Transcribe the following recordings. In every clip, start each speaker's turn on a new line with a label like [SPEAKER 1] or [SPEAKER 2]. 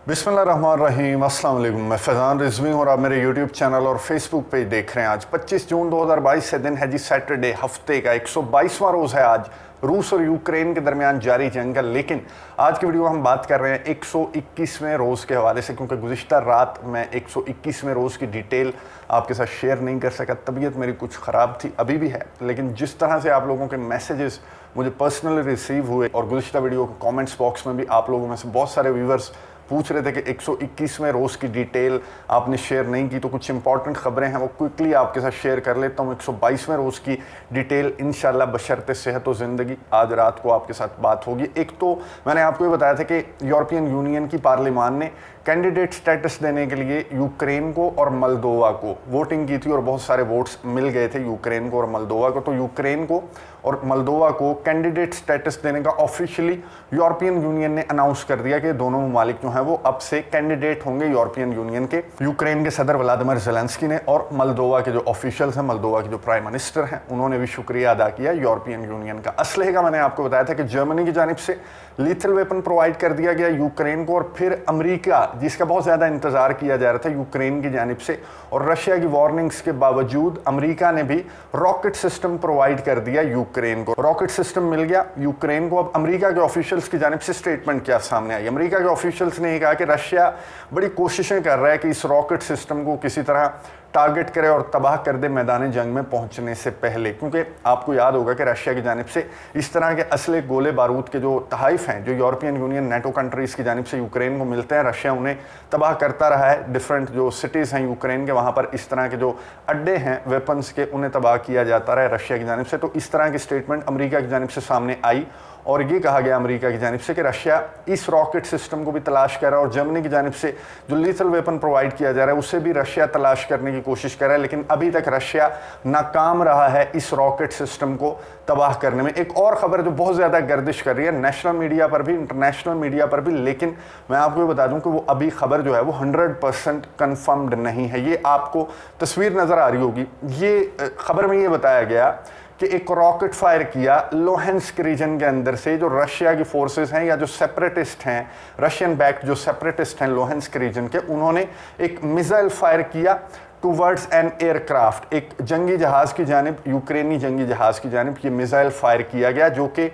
[SPEAKER 1] बिस्मिल्लाहिर्रहमानिर्रहीम, अस्सलाम वालेकुम। मैं फैज़ान रिजवी और आप मेरे यूट्यूब चैनल और फेसबुक पेज देख रहे हैं। आज 25 जून 2022 से दिन है जी सैटरडे, हफ्ते का 122वां रोज़ है आज रूस और यूक्रेन के दरमियान जारी जंग का। लेकिन आज की वीडियो में हम बात कर रहे हैं 121वें रोज़ के हवाले से, क्योंकि गुज़िश्ता रात मैं 121वें रोज़ की डिटेल आपके साथ शेयर नहीं कर सका। तबीयत मेरी कुछ ख़राब थी, अभी भी है, लेकिन जिस तरह से आप लोगों के मैसेजेस मुझे पर्सनली रिसीव हुए और गुज़िश्ता वीडियो के कमेंट्स बॉक्स में भी आप लोगों में से बहुत सारे व्यूवर्स पूछ रहे थे कि 121वें रोज़ की डिटेल आपने शेयर नहीं की, तो कुछ इंपॉर्टेंट खबरें हैं वो क्विकली आपके साथ शेयर कर लेता हूँ। 122वें रोज़ की डिटेल इंशाल्लाह बशर्ते सेहत व ज़िंदगी आज रात को आपके साथ बात होगी। एक तो मैंने आपको ये बताया था कि यूरोपियन यूनियन की पार्लियामान ने कैंडिडेट स्टेटस देने के लिए यूक्रेन को और मोल्दोवा को वोटिंग की थी और बहुत सारे वोट्स मिल गए थे यूक्रेन को और मोल्दोवा को। तो यूक्रेन को और मोल्दोवा को कैंडिडेट स्टेटस देने का ऑफिशियली यूरोपियन यूनियन ने अनाउंस कर दिया कि दोनों ममालिक जो हैं वो अब से कैंडिडेट होंगे यूरोपियन यूनियन के। यूक्रेन के सदर व्लादिमीर ज़ेलेंस्की ने और मोल्दोवा के जो ऑफिशियल्स हैं, मोल्दोवा के जो प्राइम मिनिस्टर हैं, उन्होंने भी शुक्रिया अदा किया यूरोपियन यूनियन का। असलहे का मैंने आपको बताया था कि जर्मनी की जानिब से लीथल वेपन प्रोवाइड कर दिया गया यूक्रेन को, और फिर अमेरिका, जिसका बहुत ज़्यादा इंतजार किया जा रहा था यूक्रेन की जानिब से, और रशिया की वार्निंग्स के बावजूद अमेरिका ने भी रॉकेट सिस्टम प्रोवाइड कर दिया यूक्रेन को। रॉकेट सिस्टम मिल गया यूक्रेन को। अब अमेरिका के ऑफिशियल्स की जानिब से स्टेटमेंट क्या सामने आई। अमेरिका के ऑफिशियल्स ने कहा कि रशिया बड़ी कोशिशें कर रहा है कि इस रॉकेट सिस्टम को किसी तरह टारगेट करे और तबाह कर दे मैदान जंग में पहुंचने से पहले, क्योंकि आपको याद होगा कि रशिया की जानिब से इस तरह के असले गोले बारूद के जो तहाइफ हैं जो यूरोपियन यूनियन नेटो कंट्रीज़ की जानिब से यूक्रेन को मिलते हैं, रशिया उन्हें तबाह करता रहा है। डिफरेंट जो सिटीज़ हैं यूक्रेन के, वहाँ पर इस तरह के जो अड्डे हैं वेपन्स के, उन्हें तबाह किया जाता रहा है रशिया की जानिब से। तो इस तरह की स्टेटमेंट अमेरिका की जानिब से सामने आई और ये कहा गया अमेरिका की जानिब से कि रशिया इस रॉकेट सिस्टम को भी तलाश कर रहा है, और जर्मनी की जानिब से जो लीथल वेपन प्रोवाइड किया जा रहा है उसे भी रशिया तलाश करने की कोशिश कर रहा है। लेकिन अभी तक रशिया नाकाम रहा है इस रॉकेट सिस्टम को तबाह करने में। एक और खबर जो बहुत ज़्यादा गर्दिश कर रही है नेशनल मीडिया पर भी, इंटरनेशनल मीडिया पर भी, लेकिन मैं आपको ये बता दूं कि वो अभी खबर जो है वो 100% कन्फर्म्ड नहीं है। ये आपको तस्वीर नज़र आ रही होगी। ये खबर में ये बताया गया कि एक रॉकेट फायर किया लोहेंस्क रीजन के अंदर से, जो रशिया की फोर्सेस हैं या जो सेपरेटिस्ट हैं, रशियन बैक्ड जो सेपरेटिस्ट हैं लोहेंस्क रीजन के, उन्होंने एक मिसाइल फायर किया टूवर्ड्स एन एयरक्राफ्ट, एक जंगी जहाज़ की जानिब, यूक्रेनी जंगी जहाज़ की जानिब ये मिसाइल फायर किया गया, जो कि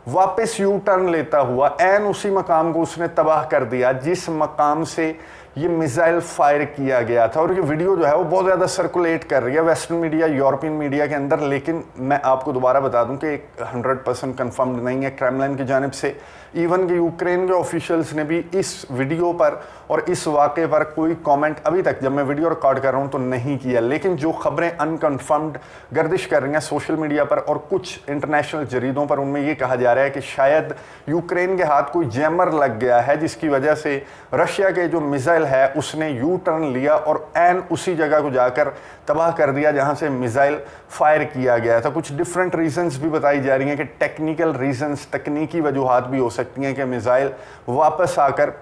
[SPEAKER 1] वापस यू टर्न लेता हुआ एन उसी मकाम को उसने तबाह कर दिया जिस मकाम से ये मिसाइल फायर किया गया था। और ये वीडियो जो है वो बहुत ज़्यादा सर्कुलेट कर रही है वेस्टर्न मीडिया, यूरोपियन मीडिया के अंदर, लेकिन मैं आपको दोबारा बता दूं कि 100% कन्फर्म्ड नहीं है क्रेमलिन की जानिब से। इवन के यूक्रेन के ऑफिशियल्स ने भी इस वीडियो पर और इस वाक़े पर कोई कमेंट अभी तक, जब मैं वीडियो रिकॉर्ड कर रहा हूं, तो नहीं किया। लेकिन जो खबरें अनकन्फर्म्ड गर्दिश कर रही हैं सोशल मीडिया पर और कुछ इंटरनेशनल जरीदों पर, उनमें ये कहा जा रहा है कि शायद यूक्रेन के हाथ कोई जैमर लग गया है, जिसकी वजह से रशिया के जो मिसाइल है उसने यू टर्न लिया और एन उसी जगह को जाकर तबाह कर दिया जहां से मिसाइल फायर किया गया था। कुछ डिफरेंट रीजंस भी बताई जा रही हैं कि टेक्निकल रीजंस, तकनीकी वजूहात भी हो सकती हैं कि मिसाइल वापस आकर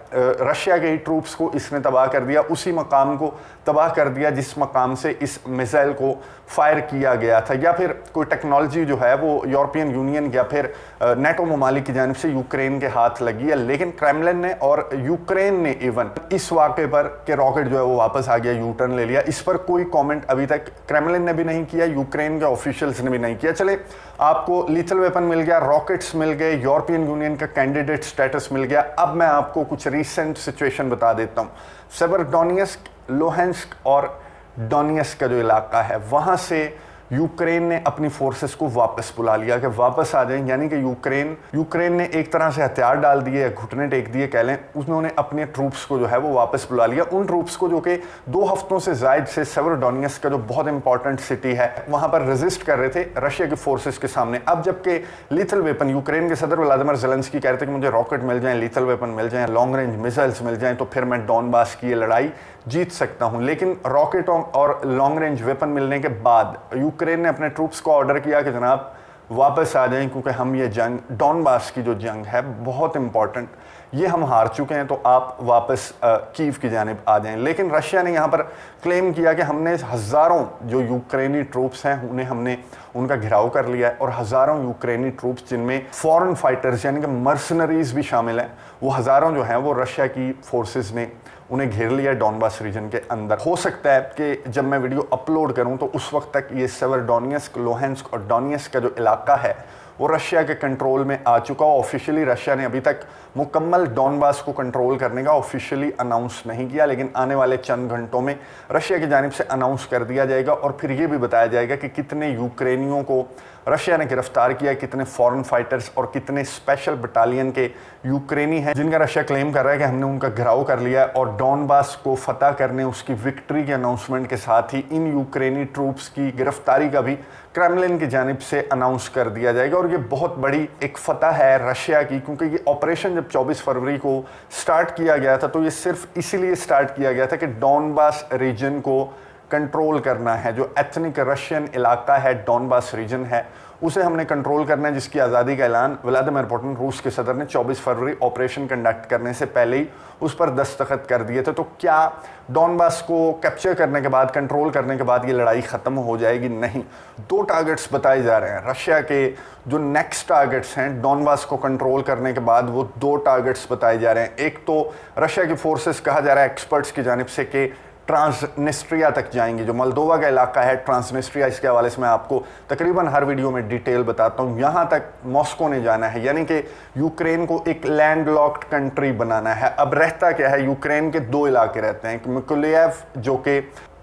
[SPEAKER 1] रशिया के ही ट्रूप्स को इसने तबाह कर दिया, उसी मकाम को तबाह कर दिया जिस मकाम से इस मिसाइल को फायर किया गया था, या फिर कोई टेक्नोलॉजी जो है वो यूरोपियन यूनियन या फिर नेटो ममालिक की जानिब से यूक्रेन के हाथ लगी है। लेकिन क्रेमलिन ने और यूक्रेन ने इवन इस वाक़े पर कि रॉकेट जो है वो वापस आ गया, यू टर्न ले लिया, इस पर कोई कमेंट अभी तक क्रेमलिन ने भी नहीं किया, यूक्रेन के ऑफिशियल्स ने भी नहीं किया। चले, आपको लीथल वेपन मिल गया, रॉकेट्स मिल गए, यूरोपियन यूनियन का कैंडिडेट स्टेटस मिल गया। अब मैं आपको कुछ रिसेंट सिचुएशन बता देता हूँ। सेवरडोनेट्स्क, लुहांस्क और डोनेट्स्क का जो इलाका है, वहाँ से यूक्रेन ने अपनी फोर्सेस को वापस बुला लिया कि वापस आ जाएं, यानी कि यूक्रेन ने एक तरह से हथियार डाल दिए, घुटने टेक दिए कह लें, उन्होंने अपने ट्रूप्स को जो है वो वापस बुला लिया। उन ट्रूप्स को जो कि 2 हफ्तों से जायद से सेवरडोनेट्स्क का जो बहुत इंपॉर्टेंट सिटी है वहाँ पर रेजिस्ट कर रहे थे रशिया की फोर्सेस के सामने। अब जबकि लीथल वेपन, यूक्रेन के सदर व्लादिमीर ज़ेलेंस्की कह रहे थे कि मुझे रॉकेट मिल जाएं, लीथल वेपन मिल जाएं, लॉन्ग रेंज मिसाइल्स मिल जाएं, तो फिर मैं डॉनबास की ये लड़ाई जीत सकता हूं। लेकिन रॉकेटों और लॉन्ग रेंज वेपन मिलने के बाद यूक्रेन ने अपने ट्रूप्स को ऑर्डर किया कि जनाब वापस आ जाएं, क्योंकि हम ये जंग, डॉनबास की जो जंग है, बहुत इंपॉर्टेंट, ये हम हार चुके हैं, तो आप वापस कीव की जानिब आ जाएं। लेकिन रशिया ने यहाँ पर क्लेम किया कि हमने हज़ारों जो यूक्रेनी ट्रूप्स हैं उन्हें हमने उनका घिराव कर लिया है, और हज़ारों यूक्रेनी ट्रूप्स जिनमें फॉरेन फाइटर्स यानी कि मर्सनरीज भी शामिल हैं, वो हज़ारों जो हैं वो रशिया की फोर्सेस ने उन्हें घेर लिया डॉनबास रीजन के अंदर। हो सकता है कि जब मैं वीडियो अपलोड करूं तो उस वक्त तक ये सेवरडोनियस्क, लुहांस्क और डोनेट्स्क का जो इलाका है वो रशिया के कंट्रोल में आ चुका हो। ऑफिशियली रशिया ने अभी तक मुकम्मल डॉनबास को कंट्रोल करने का ऑफिशियली अनाउंस नहीं किया, लेकिन आने वाले चंद घंटों में रशिया की जानिब से अनाउंस कर दिया जाएगा, और फिर ये भी बताया जाएगा कि कितने यूक्रेनियों को रशिया ने गिरफ्तार किया, कितने फॉरेन फाइटर्स और कितने स्पेशल बटालियन के यूक्रेनी हैं जिनका रशिया क्लेम कर रहा है कि हमने उनका घिराव कर लिया है। और डॉनबास को फतह करने, उसकी विक्ट्री के अनाउंसमेंट के साथ ही इन यूक्रेनी ट्रूप्स की गिरफ्तारी का भी क्रेमलिन की जानिब से अनाउंस कर दिया जाएगा। और ये बहुत बड़ी एक फतह है रशिया की, क्योंकि ये ऑपरेशन जब 24 फरवरी को स्टार्ट किया गया था तो ये सिर्फ इसीलिए स्टार्ट किया गया था कि डॉनबास रीजन को कंट्रोल करना है। जो एथनिक रशियन इलाका है, डॉनबास रीजन है, उसे हमने कंट्रोल करना है, जिसकी आज़ादी का ऐलान व्लादिमीर पुतिन रूस के सदर ने 24 फरवरी ऑपरेशन कंडक्ट करने से पहले ही उस पर दस्तखत कर दिए थे। तो क्या डॉनबास को कैप्चर करने के बाद, कंट्रोल करने के बाद ये लड़ाई ख़त्म हो जाएगी? नहीं। 2 टारगेट्स बताए जा रहे हैं रशिया के, जो नेक्स्ट टारगेट्स हैं डॉनबास को कंट्रोल करने के बाद, वो 2 टारगेट्स बताए जा रहे हैं। एक तो रशिया की फोर्सेस, कहा जा रहा है एक्सपर्ट्स की जानिब से, कि ट्रांसनिस्ट्रिया तक जाएंगे, जो मोल्दोवा का इलाका है ट्रांसनिस्ट्रिया, इसके हवाले से मैं आपको तकरीबन हर वीडियो में डिटेल बताता हूँ। यहाँ तक मॉस्को ने जाना है, यानी कि यूक्रेन को एक लैंडलॉक्ड कंट्री बनाना है। अब रहता क्या है, यूक्रेन के 2 इलाके रहते हैं, मिकोलाइव, जो कि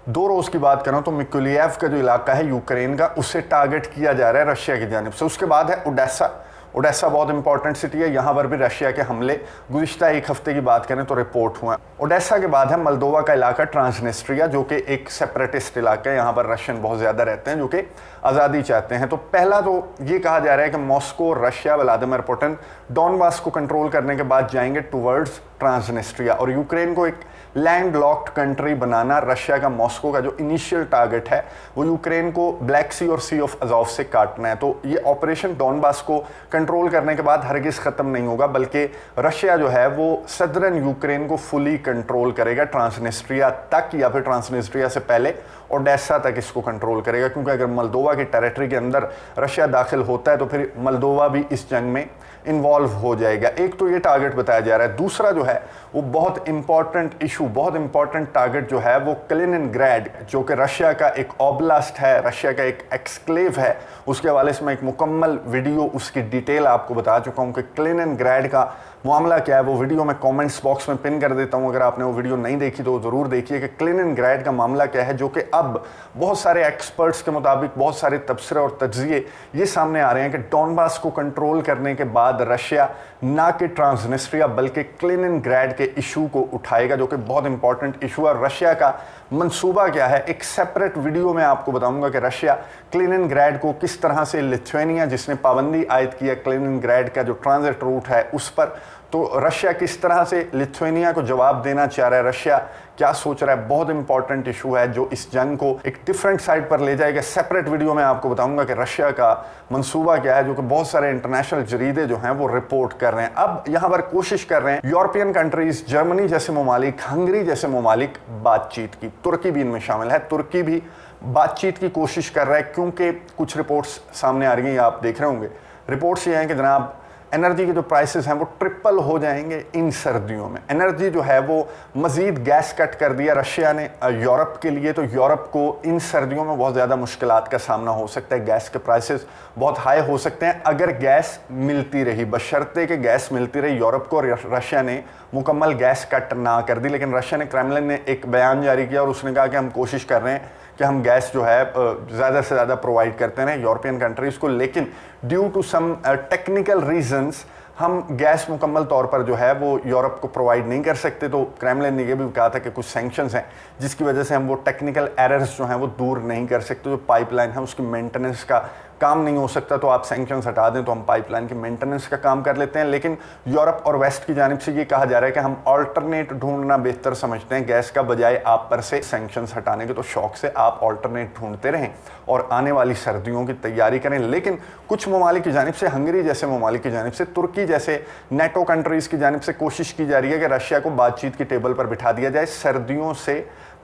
[SPEAKER 1] 2 रोज़ की बात करूँ तो मिकोलाइव का जो इलाका है यूक्रेन का, उसे टारगेट किया जा रहा है रशिया की जानिब से। उसके बाद है ओडेसा। ओडेसा बहुत इंपॉर्टेंट सिटी है, यहाँ पर भी रशिया के हमले गुज़िश्ता 1 हफ्ते की बात करें तो रिपोर्ट हुआ। ओडेसा के बाद है मोल्दोवा का इलाका ट्रांसनिस्ट्रिया, जो कि एक सेपरेटिस्ट इलाका है, यहाँ पर रशियन बहुत ज़्यादा रहते हैं जो कि आज़ादी चाहते हैं। तो पहला तो ये कहा जा रहा है कि Moscow, Russia, Vladimir Putin Donbas को कंट्रोल करने के बाद जाएंगे टुवर्ड्स ट्रांसनिस्ट्रिया, और यूक्रेन को एक लैंड लॉक्ड कंट्री बनाना रशिया का, मॉस्को का जो इनिशियल टारगेट है वो यूक्रेन को ब्लैक सी और सी ऑफ अज़ोव से काटना है। तो ये ऑपरेशन डॉनबास को कंट्रोल करने के बाद हरगिज़ ख़त्म नहीं होगा, बल्कि रशिया जो है वो सदर्न यूक्रेन को फुली कंट्रोल करेगा, ट्रांसनिस्ट्रिया तक या फिर ट्रांसनिस्ट्रिया से पहले ओडेसा तक इसको कंट्रोल करेगा। क्योंकि अगर मोल्दोवा की टेरिटरी के अंदर रशिया दाखिल होता है तो फिर मोल्दोवा भी इस जंग में इन्वॉल्व हो जाएगा। एक तो ये टारगेट बताया जा रहा है। दूसरा जो है वो बहुत इंपॉर्टेंट इशू, बहुत इंपॉर्टेंट टारगेट जो है वो कलिनिनग्राड, जो कि रशिया का एक ओब्लास्ट है, रशिया का एक एक्सक्लेव है, उसके हवाले से मैं एक मुकम्मल वीडियो, उसकी डिटेल आपको बता चुका हूँ कि कलिनिनग्राड का मामला क्या है। वो वीडियो मैं कमेंट्स बॉक्स में पिन कर देता हूँ, अगर आपने वो वीडियो नहीं देखी तो ज़रूर देखिए कि कलिनिनग्राड का मामला क्या है, जो कि अब बहुत सारे एक्सपर्ट्स के मुताबिक, बहुत सारे तबसरे और तज्जिए ये सामने आ रहे हैं कि डॉनबास को कंट्रोल करने के बाद रशिया ना कि ट्रांसनिस्ट्रिया बल्कि कलिनिनग्राड के इशू को उठाएगा, जो कि बहुत इंपॉर्टेंट इशू है। रशिया का मंसूबा क्या है, एक सेपरेट वीडियो में आपको बताऊंगा कि रशिया कलिनिनग्राड को किस तरह से, लिथुआनिया जिसने पाबंदी आयद किया कलिनिनग्राड का जो ट्रांजिट रूट है उस पर, तो रशिया किस तरह से लिथुआनिया को जवाब देना चाह रहा है, रशिया क्या सोच रहा है, बहुत इंपॉर्टेंट इशू है जो इस जंग को एक डिफरेंट साइड पर ले जाएगा। सेपरेट वीडियो में आपको बताऊंगा कि रशिया का मंसूबा क्या है, जो कि बहुत सारे इंटरनेशनल जरीदे जो हैं वो रिपोर्ट कर रहे हैं। अब यहाँ पर कोशिश कर रहे हैं यूरोपियन कंट्रीज, जर्मनी जैसे ममालिक, हंगरी जैसे ममालिक बातचीत की, तुर्की भी इनमें शामिल है, तुर्की भी बातचीत की कोशिश कर रहा है, क्योंकि कुछ रिपोर्ट्स सामने आ रही हैं, आप देख रहे होंगे। रिपोर्ट्स ये हैं कि जनाब एनर्जी के जो प्राइसेस हैं वो ट्रिपल हो जाएंगे इन सर्दियों में। एनर्जी जो है वो मज़ीद गैस कट कर दिया रशिया ने यूरोप के लिए, तो यूरोप को इन सर्दियों में बहुत ज़्यादा मुश्किलात का सामना हो सकता है। गैस के प्राइसेस बहुत हाई हो सकते हैं अगर गैस मिलती रही, बशर्ते कि गैस मिलती रही। यूरोप को रशिया ने मुकम्मल गैस कट ना कर दी, लेकिन रशिया ने, क्रेमलिन ने एक बयान जारी किया और उसने कहा कि हम कोशिश कर रहे हैं कि हम गैस जो है ज़्यादा से ज़्यादा प्रोवाइड करते रहें यूरोपियन कंट्रीज़ को, लेकिन due to some technical reasons हम गैस मुकम्मल तौर पर जो है वो यूरोप को प्रोवाइड नहीं कर सकते। तो क्रेमलिन ने यह भी कहा था कि कुछ सैंक्शंस हैं जिसकी वजह से हम वो टेक्निकल एरर्स जो हैं वो दूर नहीं कर सकते। जो पाइपलाइन है उसकी मेंटेनेंस का काम नहीं हो सकता तो आप सैंक्शंस हटा दें, तो हम पाइपलाइन के मेंटेनेंस का काम कर लेते हैं। लेकिन यूरोप और वेस्ट की जानिब से ये कहा जा रहा है कि हम ऑल्टरनेट ढूंढना बेहतर समझते हैं गैस का, बजाय आप पर से सैंक्शंस हटाने के। तो शौक से आप ऑल्टरनेट ढूंढते रहें और आने वाली सर्दियों की तैयारी करें। लेकिन कुछ ममालिक की जानिब से, हंगरी जैसे ममालिक की जानिब से, तुर्की जैसे नेटो कंट्रीज़ की जानिब से कोशिश की जा रही है कि रशिया को बातचीत की टेबल पर बिठा दिया जाए सर्दियों से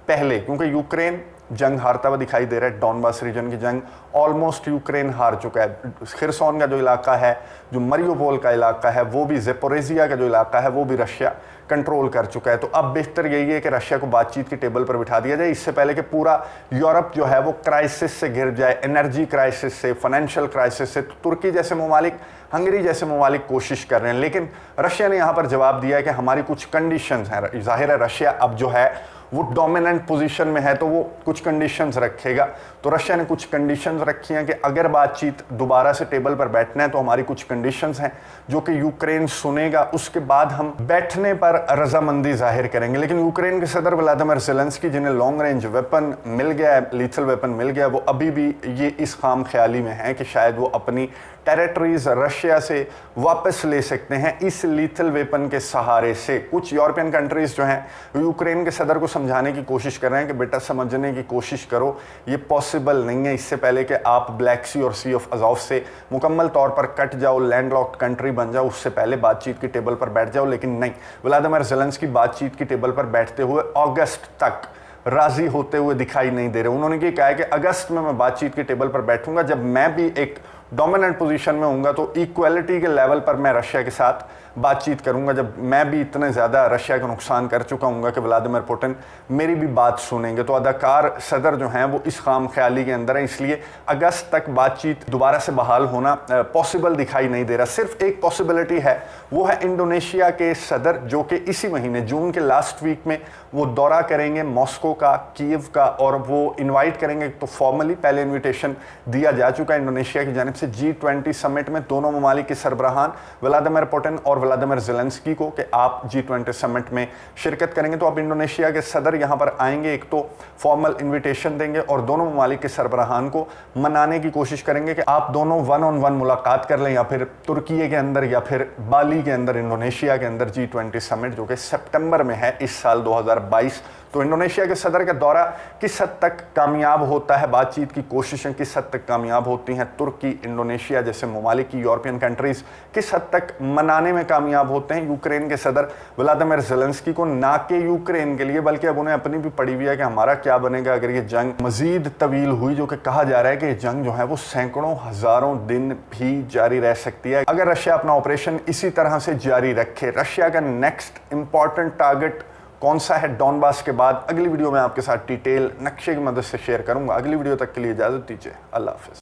[SPEAKER 1] पहले, क्योंकि यूक्रेन जंग हारता हुआ दिखाई दे रहा है। डॉनबास रीजन की जंग ऑलमोस्ट यूक्रेन हार चुका है। खिरसोन का जो इलाका है, जो मरियोपोल का इलाका है, वो भी, ज़ेपोरेजिया का जो इलाका है वो भी रशिया कंट्रोल कर चुका है। तो अब बेहतर यही है कि रशिया को बातचीत की टेबल पर बिठा दिया जाए, इससे पहले कि पूरा यूरोप जो है वो क्राइसिस से घिर जाए, एनर्जी क्राइसिस से, फाइनेंशियल क्राइसिस से। तो तुर्की जैसे ममालिक, हंगरी जैसे ममालिक कोशिश कर रहे हैं। लेकिन रशिया ने यहाँ पर जवाब दिया है कि हमारी कुछ कंडीशंस हैं। जाहिर है रशिया अब जो है वो डोमिनेंट पोजीशन में है, तो वो कुछ कंडीशंस रखेगा। तो रशिया ने कुछ कंडीशंस रखी हैं कि अगर बातचीत दोबारा से टेबल पर बैठना है तो हमारी कुछ कंडीशंस हैं जो कि यूक्रेन सुनेगा, उसके बाद हम बैठने पर रजामंदी जाहिर करेंगे। लेकिन यूक्रेन के सदर व्लादिमीर ज़ेलेंस्की, जिन्हें लॉन्ग रेंज वेपन मिल गया है, लीथल वेपन मिल गया, वो अभी भी ये इस खाम ख्याली में है कि शायद वो अपनी टेरिटरीज रशिया से वापस ले सकते हैं इस लीथल वेपन के सहारे से। कुछ यूरोपियन कंट्रीज जो हैं यूक्रेन के सदर को समझाने की कोशिश कर रहे हैं कि बेटा समझने की कोशिश करो, ये पॉसिबल नहीं है। इससे पहले कि आप ब्लैक सी और सी ऑफ अज़ोव से मुकम्मल तौर पर कट जाओ, लैंडलॉक्ड कंट्री बन जाओ, उससे पहले बातचीत की टेबल पर बैठ जाओ। लेकिन नहीं, व्लादिमीर ज़ेलेंस्की बातचीत की टेबल पर बैठते हुए अगस्त तक राजी होते हुए दिखाई नहीं दे रहे। उन्होंने ये कहा है कि अगस्त में मैं बातचीत की टेबल पर बैठूंगा, जब मैं भी एक डोमिनेंट पोजीशन में होऊंगा, तो इक्वलिटी के लेवल पर मैं रशिया के साथ बातचीत करूंगा, जब मैं भी इतने ज़्यादा रशिया का नुकसान कर चुका हूँगा कि व्लादिमीर पुतिन मेरी भी बात सुनेंगे। तो अदाकार सदर जो हैं वो इस खाम ख्याली के अंदर है, इसलिए अगस्त तक बातचीत दोबारा से बहाल होना पॉसिबल दिखाई नहीं दे रहा। सिर्फ एक पॉसिबिलिटी है, वो है इंडोनेशिया के सदर, जो कि इसी महीने जून के लास्ट वीक में वो दौरा करेंगे मॉस्को का, कीव का, और वो इन्वाइट करेंगे। तो फॉर्मली पहले इन्विटेशन दिया जा चुका है इंडोनेशिया की जानिब से G20 समिट में दोनों ममालिक के सरबराहान व्लादिमीर पुतिन और व्लादिमीर ज़ेलेंस्की को कि आप G20 समिट में शिरकत करेंगे। तो अब इंडोनेशिया के सदर यहाँ पर आएंगे, एक तो फॉर्मल इन्विटेशन देंगे और दोनों ममालिक के सरबराहान को मनाने की कोशिश करेंगे कि आप दोनों 1-on-1 मुलाकात कर लें, या फिर तुर्की के अंदर या फिर बाली के अंदर, इंडोनेशिया के अंदर G20 समिट जो कि सितंबर में है इस साल 2022। तो इंडोनेशिया के सदर का दौरा किस हद तक कामयाब होता है, बातचीत की कोशिशें किस हद तक कामयाब होती हैं, तुर्की, इंडोनेशिया जैसे ममालिक की यूरोपियन कंट्रीज़ किस हद तक मनाने में कामयाब होते हैं यूक्रेन के सदर व्लादिमीर ज़ेलेंस्की को, ना कि यूक्रेन के लिए, बल्कि अब उन्हें अपनी भी पड़ी हुई है कि हमारा क्या बनेगा अगर ये जंग मज़ीद तवील हुई, जो कि कहा जा रहा है कि ये जंग जो है वो सैकड़ों हज़ारों दिन भी जारी रह सकती है अगर रशिया अपना ऑपरेशन इसी तरह से जारी रखे। रशिया का नेक्स्ट इंपॉर्टेंट टारगेट कौन सा है डॉनबास के बाद, अगली वीडियो में आपके साथ डिटेल नक्शे की मदद से शेयर करूंगा। अगली वीडियो तक के लिए इजाज़त दीजिए, अल्लाह हाफ़िज़।